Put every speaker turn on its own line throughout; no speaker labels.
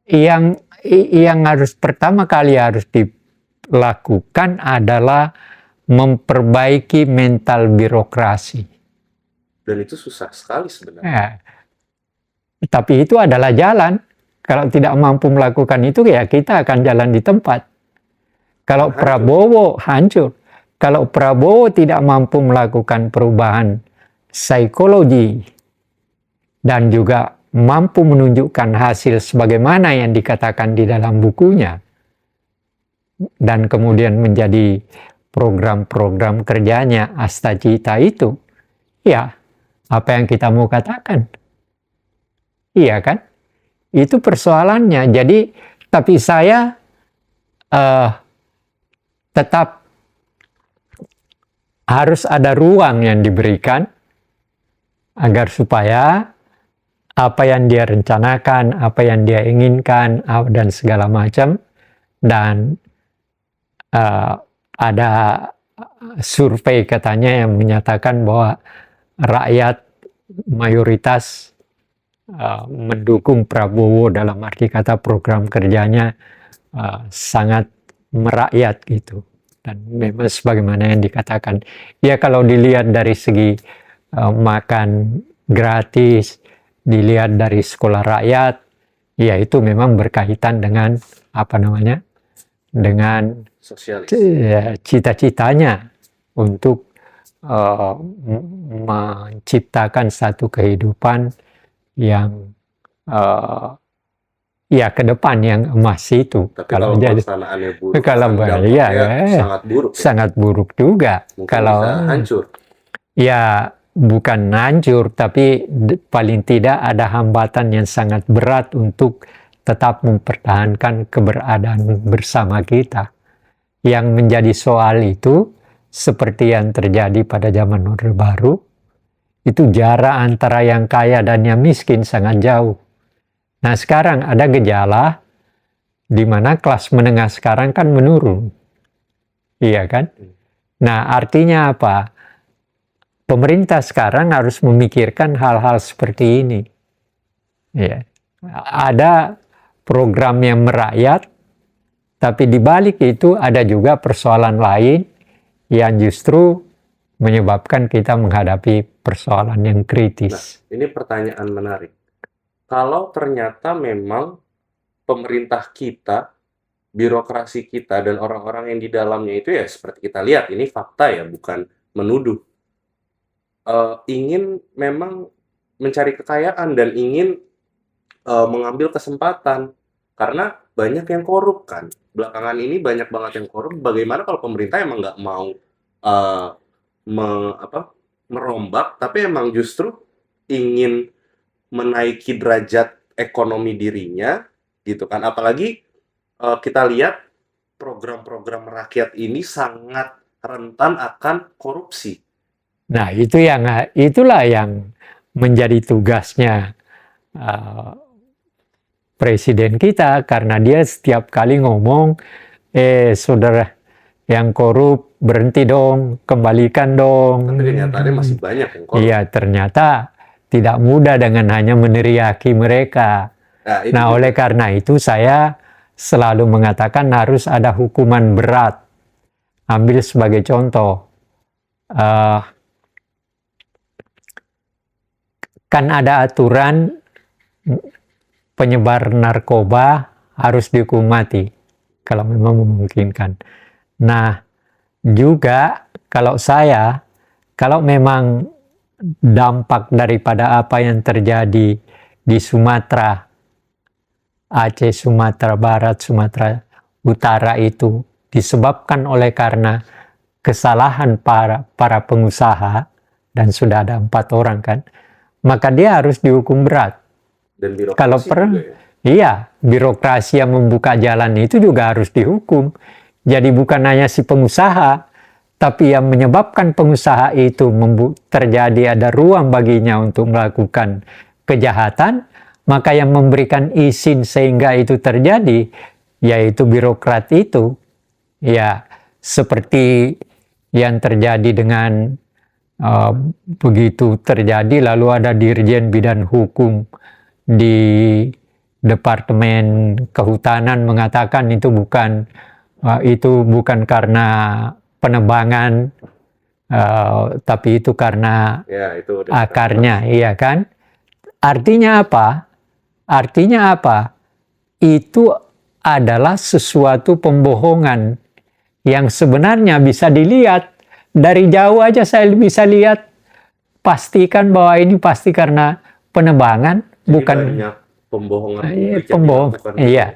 yang harus pertama kali harus dilakukan adalah memperbaiki mental birokrasi.
Dan itu susah sekali sebenarnya.
Ya, tapi itu adalah jalan. Kalau tidak mampu melakukan itu, ya kita akan jalan di tempat. Kalau Prabowo hancur. Kalau Prabowo tidak mampu melakukan perubahan psikologi dan juga mampu menunjukkan hasil sebagaimana yang dikatakan di dalam bukunya, dan kemudian menjadi program-program kerjanya Astacita itu, ya apa yang kita mau katakan? Iya kan? Itu persoalannya. Jadi, tapi saya tetap harus ada ruang yang diberikan agar supaya apa yang dia rencanakan, apa yang dia inginkan, dan segala macam, dan ada survei katanya yang menyatakan bahwa rakyat mayoritas mendukung Prabowo, dalam arti kata program kerjanya sangat merakyat gitu. Dan memang sebagaimana yang dikatakan, ya kalau dilihat dari segi makan gratis, dilihat dari sekolah rakyat, ya itu memang berkaitan dengan apa namanya, dengan cita-citanya untuk menciptakan satu kehidupan yang ya ke depan yang emas itu.
Tapi kalau pelaksanaannya buruk,
sangat buruk juga.
Mungkin
kalau
bisa hancur.
Ya bukan hancur, tapi paling tidak ada hambatan yang sangat berat untuk tetap mempertahankan keberadaan bersama kita. Yang menjadi soal itu, seperti yang terjadi pada zaman Orde Baru, itu jarak antara yang kaya dan yang miskin sangat jauh. Nah sekarang ada gejala di mana kelas menengah sekarang kan menurun. Iya kan? Nah artinya apa? Pemerintah sekarang harus memikirkan hal-hal seperti ini. Ya. Ada program yang merakyat, tapi di balik itu ada juga persoalan lain yang justru menyebabkan kita menghadapi persoalan yang kritis.
Nah, ini pertanyaan menarik. Kalau ternyata memang pemerintah kita, birokrasi kita, dan orang-orang yang di dalamnya itu ya seperti kita lihat, ini fakta ya, bukan menuduh. Ingin memang mencari kekayaan dan ingin mengambil kesempatan. Karena banyak yang korup kan. Belakangan ini banyak banget yang korup. Bagaimana kalau pemerintah emang nggak mau merombak, tapi emang justru ingin menaiki derajat ekonomi dirinya, gitu kan. Apalagi kita lihat program-program rakyat ini sangat rentan akan korupsi.
Nah, itulah yang menjadi tugasnya presiden kita, karena dia setiap kali ngomong, saudara yang korup berhenti dong, kembalikan dong.
Tapi kenyataannya masih banyak yang korup.
Iya, ternyata tidak mudah dengan hanya meneriaki mereka. Nah, oleh karena itu saya selalu mengatakan harus ada hukuman berat. Ambil sebagai contoh, kan ada aturan penyebar narkoba harus dihukum mati kalau memang memungkinkan. Nah, juga kalau memang dampak daripada apa yang terjadi di Sumatera, Aceh, Sumatera Barat, Sumatera Utara itu disebabkan oleh karena kesalahan para pengusaha, dan sudah ada 4 orang kan, maka dia harus dihukum berat.
Dan birokrasi
kalau birokrasi yang membuka jalan itu juga harus dihukum. Jadi bukan hanya si pengusaha, tapi yang menyebabkan pengusaha itu terjadi ada ruang baginya untuk melakukan kejahatan, maka yang memberikan izin sehingga itu terjadi, yaitu birokrat itu. Ya, seperti yang terjadi dengan begitu terjadi, lalu ada Dirjen Bidang Hukum di Departemen Kehutanan mengatakan itu bukan karena penebangan, tapi itu karena
Ya, itu udah
akarnya, iya kan? Artinya apa? Artinya apa? Itu adalah sesuatu pembohongan yang sebenarnya bisa dilihat dari jauh aja. Saya bisa lihat, pastikan bahwa ini pasti karena penebangan,
Jadi
bukan
banyak pembohongan publik yang
pembohong.
dilakukan.
Iya,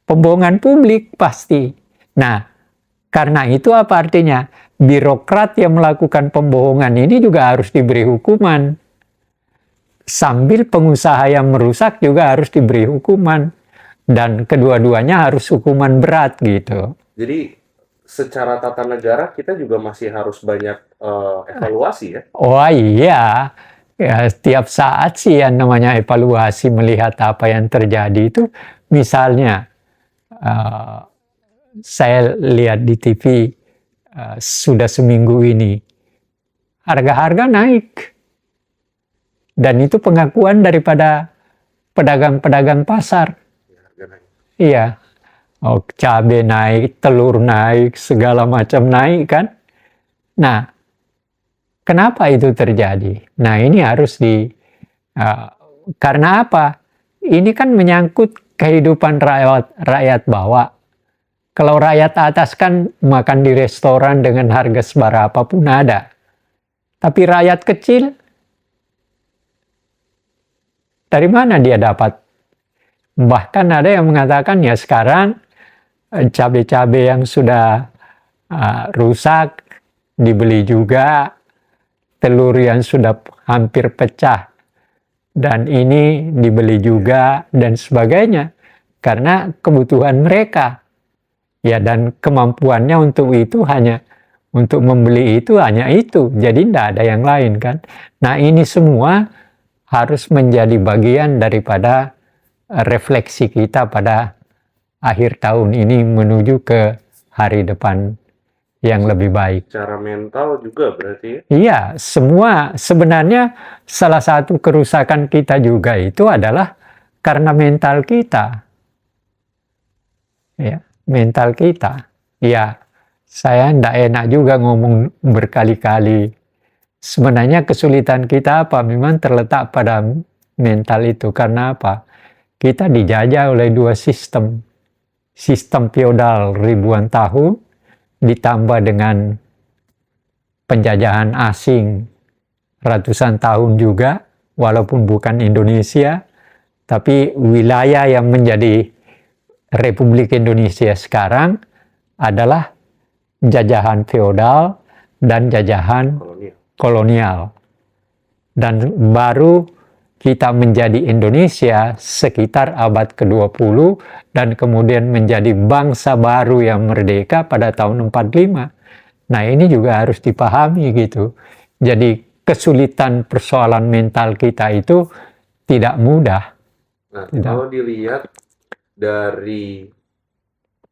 pembohongan publik pasti. Nah, karena itu apa artinya? Birokrat yang melakukan pembohongan ini juga harus diberi hukuman. Sambil pengusaha yang merusak juga harus diberi hukuman. Dan kedua-duanya harus hukuman berat gitu.
Jadi secara tata negara kita juga masih harus banyak evaluasi ya.
Oh iya, ya, setiap saat sih yang namanya evaluasi melihat apa yang terjadi itu. Misalnya, saya lihat di TV sudah seminggu ini, harga-harga naik. Dan itu pengakuan daripada pedagang-pedagang pasar.
Ya, harga naik.
Iya, cabai naik, telur naik, segala macam naik kan. Nah, kenapa itu terjadi? Nah, ini harus karena apa? Ini kan menyangkut kehidupan rakyat bawah. Kalau rakyat atas kan makan di restoran dengan harga seberapa pun ada. Tapi rakyat kecil, dari mana dia dapat? Bahkan ada yang mengatakan ya sekarang cabai-cabai yang sudah rusak dibeli juga, telur yang sudah hampir pecah dan ini dibeli juga dan sebagainya karena kebutuhan mereka. Ya, dan kemampuannya untuk membeli itu hanya itu. Jadi tidak ada yang lain kan. Nah, ini semua harus menjadi bagian daripada refleksi kita pada akhir tahun ini menuju ke hari depan yang lebih baik.
Secara mental juga berarti ya?
Iya, semua sebenarnya salah satu kerusakan kita juga itu adalah karena mental kita. Ya, mental kita. Ya, saya tidak enak juga ngomong berkali-kali. Sebenarnya kesulitan kita apa? Memang terletak pada mental itu. Karena apa? Kita dijajah oleh dua sistem. Sistem feodal ribuan tahun ditambah dengan penjajahan asing ratusan tahun juga, walaupun bukan Indonesia, tapi wilayah yang menjadi Republik Indonesia sekarang adalah jajahan feodal dan jajahan kolonial. Dan baru kita menjadi Indonesia sekitar abad ke-20 dan kemudian menjadi bangsa baru yang merdeka pada tahun 45. Nah, ini juga harus dipahami gitu. Jadi kesulitan persoalan mental kita itu tidak mudah.
Nah, kalau dilihat dari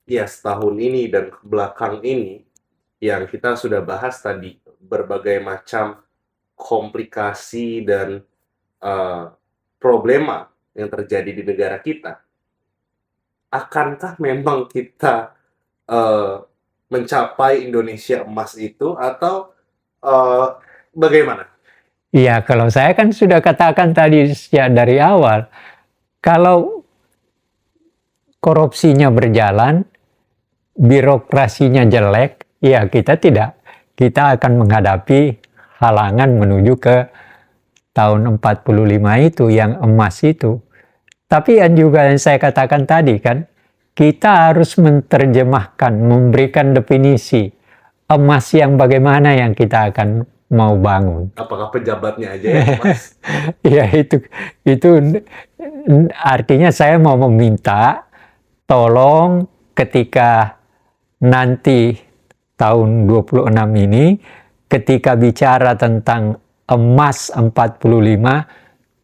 setahun ini dan ke belakang ini yang kita sudah bahas tadi, berbagai macam komplikasi dan problema yang terjadi di negara kita, akankah memang kita mencapai Indonesia emas itu atau bagaimana?
Iya, kalau saya kan sudah katakan tadi ya dari awal, kalau korupsinya berjalan, birokrasinya jelek, ya kita akan menghadapi halangan menuju ke tahun 45 itu, yang emas itu. Tapi yang juga yang saya katakan tadi kan, kita harus menerjemahkan, memberikan definisi emas yang bagaimana yang kita akan mau bangun.
Apakah pejabatnya aja ya emas?
Ya itu artinya saya mau meminta tolong ketika nanti tahun 26 ini ketika bicara tentang emas 45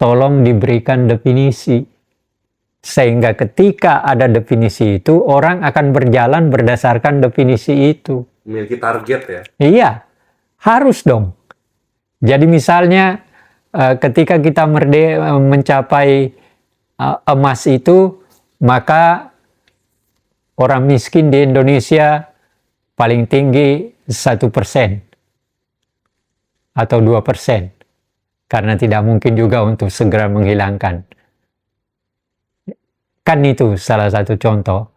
tolong diberikan definisi sehingga ketika ada definisi itu orang akan berjalan berdasarkan definisi itu.
Memiliki target ya?
Iya, harus dong. Jadi misalnya ketika kita mencapai emas itu, maka orang miskin di Indonesia paling tinggi 1% atau 2%, karena tidak mungkin juga untuk segera menghilangkan. Kan itu salah satu contoh.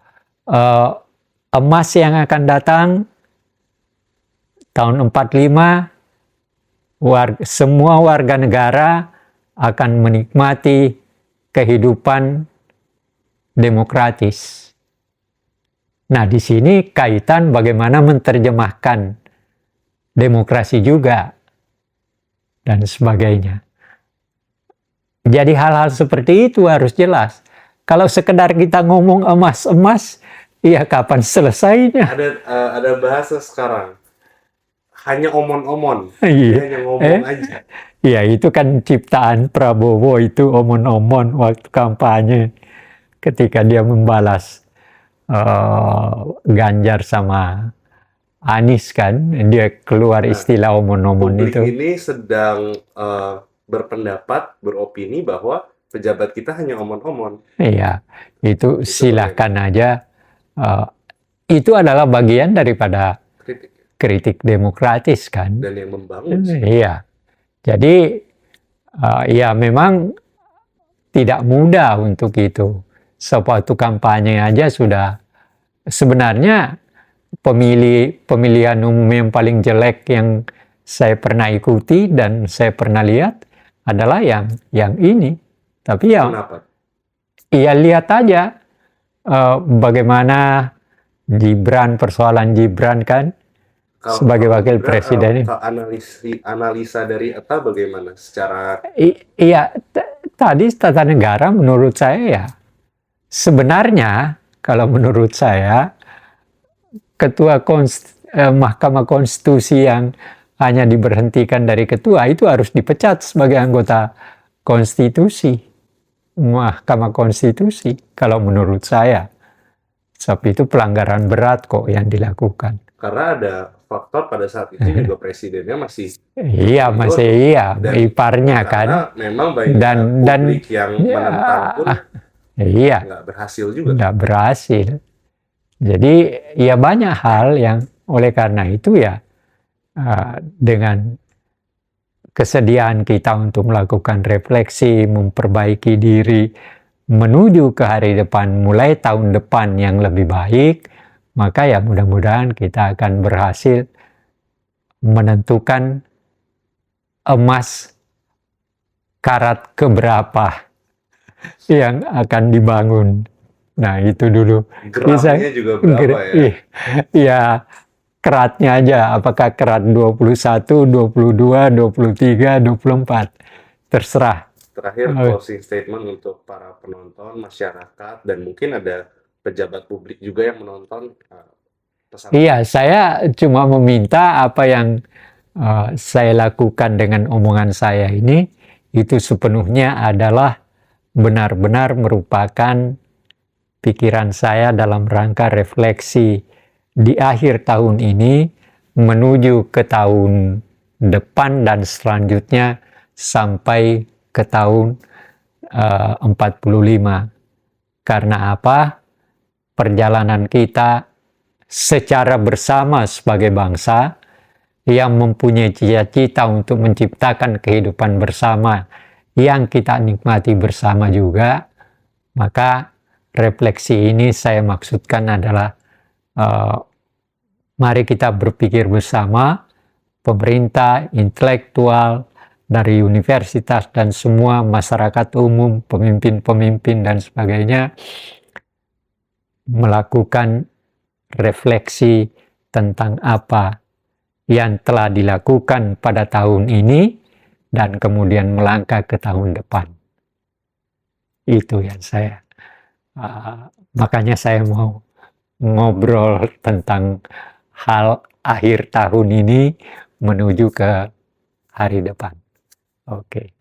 Emas yang akan datang tahun 45, semua warga negara akan menikmati kehidupan demokratis. Nah, di sini kaitan bagaimana menerjemahkan demokrasi juga dan sebagainya. Jadi hal-hal seperti itu harus jelas. Kalau sekedar kita ngomong emas, ya kapan selesainya?
Ada bahasa sekarang, hanya omon-omon,
Iya.
hanya ngomong aja.
Ya itu kan ciptaan Prabowo, itu omon-omon waktu kampanye ketika dia membalas Ganjar sama Anies kan, dia keluar istilah omon-omon
Publik
itu.
ini sedang berpendapat, beropini bahwa pejabat kita hanya omon-omon.
Iya, itu
Itu
silahkan aja. Itu adalah bagian daripada kritik demokratis kan.
Dan yang membangun sih.
Iya, jadi ya memang tidak mudah untuk itu. Sewaktu kampanye aja sudah, sebenarnya pemilihan umum yang paling jelek yang saya pernah ikuti dan saya pernah lihat adalah yang ini. Tapi ya,
Kenapa?
ya lihat aja bagaimana persoalan Gibran kan sebagai wakil presiden.
Analisa dari Eta bagaimana secara?
Iya, tadi tata negara menurut saya ya, sebenarnya kalau menurut saya ketua Mahkamah Konstitusi yang hanya diberhentikan dari ketua itu harus dipecat sebagai anggota konstitusi. Mahkamah Konstitusi, kalau menurut saya. Sebab itu pelanggaran berat kok yang dilakukan.
Karena ada faktor pada saat itu juga presidennya masih
iparnya kan.
Karena memang banyak publik yang menentang pun nggak berhasil juga.
Nggak berhasil. Jadi ya banyak hal yang oleh karena itu ya dengan kesediaan kita untuk melakukan refleksi, memperbaiki diri, menuju ke hari depan, mulai tahun depan yang lebih baik, maka ya mudah-mudahan kita akan berhasil menentukan emas karat keberapa yang akan dibangun. Nah itu dulu.
Gramnya juga berapa ya?
Iya. Keratnya aja, apakah kerat 21, 22, 23, 24, terserah.
Terakhir closing statement untuk para penonton, masyarakat, dan mungkin ada pejabat publik juga yang menonton.
Iya, saya cuma meminta apa yang saya lakukan dengan omongan saya ini, itu sepenuhnya adalah benar-benar merupakan pikiran saya dalam rangka refleksi di akhir tahun ini menuju ke tahun depan dan selanjutnya sampai ke tahun 45. Karena apa? Perjalanan kita secara bersama sebagai bangsa yang mempunyai cita-cita untuk menciptakan kehidupan bersama yang kita nikmati bersama juga, maka refleksi ini saya maksudkan adalah mari kita berpikir bersama, pemerintah, intelektual, dari universitas dan semua masyarakat umum, pemimpin-pemimpin dan sebagainya, melakukan refleksi tentang apa yang telah dilakukan pada tahun ini dan kemudian melangkah ke tahun depan. Itu yang saya, makanya saya mau ngobrol tentang hal akhir tahun ini menuju ke hari depan. Oke.